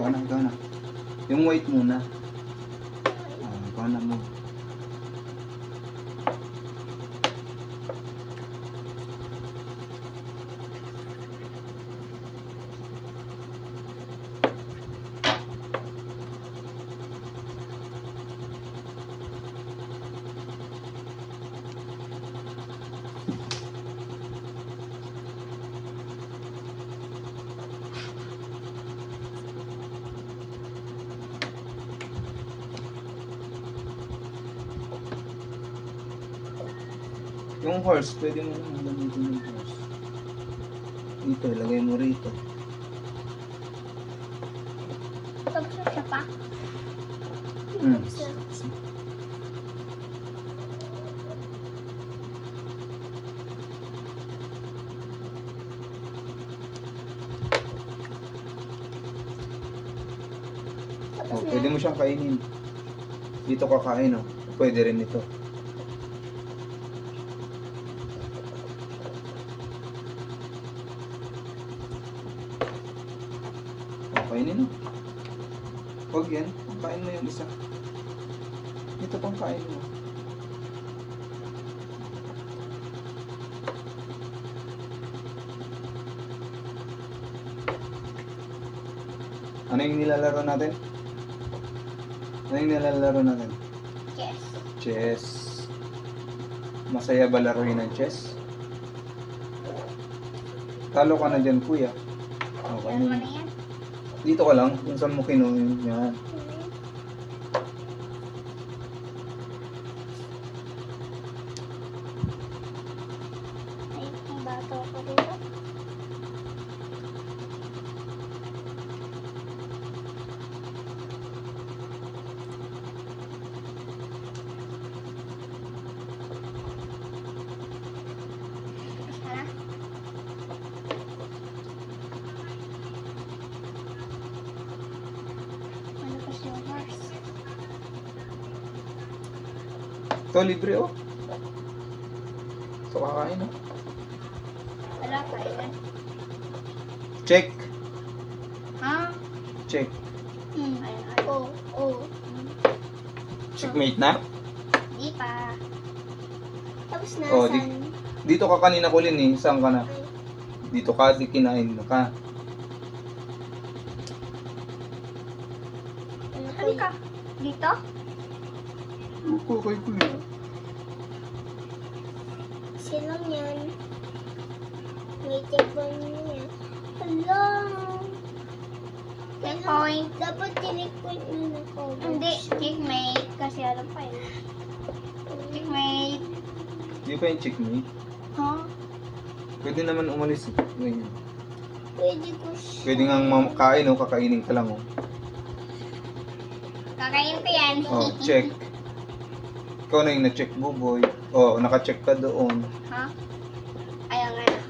ikaw na. Yung white muna. Ikaw na mo. Yung horse, pwede mo naman gamitin yung horse. Dito, ilagay mo rito. Tapos siya pa. Pwede mo siyang kainin. Dito kakain, Pwede rin ito. Kainin mo. Huwag yan. Kain mo yung isa. Ito pang kain mo. Ano yung nilalaro natin? Ano yung nilalaro natin? Chess. Chess. Masaya ba laruin ng chess? Talo ka na dyan, kuya. Okay. Yan mo na yan. Dito ka lang, kung saan mo kinuhin. Yan. Ay, ang bato ko dito. Sana. Ano pa siya horse? Ito, libre, So, kakain, Wala pa yan. Check. Ha? Check. Ayun. Oo. Checkmate na? Di pa. Tapos na. Oh, dito ka kanina kulin Saan ka na? Dito ka, di kinain mo ka. Ano ka? Dito? Okay, kuya. Silang yan. May checkpoint niya. Hello! Checkpoint. Dapat checkpoint mo na ko. Hindi, checkmate. Kasi alam pa yun. Checkmate. Di pa yung checkmate. Huh? Pwede naman umalis. Ganyan. Pwede ko siya. Pwede nga kain kakainin ka lang Kakain ko yan. Check. Ikaw na yung na-check, buboy. Naka-check ka doon. Ha? Ayaw nga.